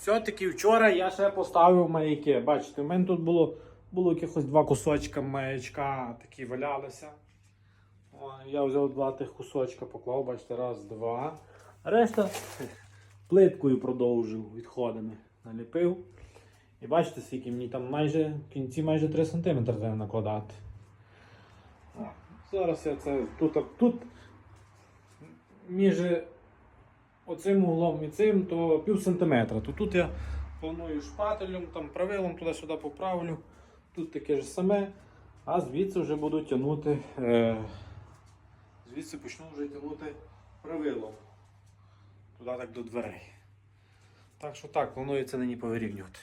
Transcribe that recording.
Все-таки вчора я ще поставив маяки. Бачите, в мене тут було якихось 2 кусочка маячка, такі валялися. Я взяв 2 тих кусочка, поклав, бачите, раз, 2. Решта плиткою продовжив відходами. Наліпив. І бачите, скільки мені там в кінці майже 3 см треба накладати. Зараз я це тут між оцим углом і цим, то пів сантиметра. То тут я планую шпателем, там правилом туди-сюди поправлю. Тут таке ж саме, а звідси вже буду тягнути, звідси почну вже тягнути правилом. Туди так до дверей. Так що так, планую це нині повирівнювати.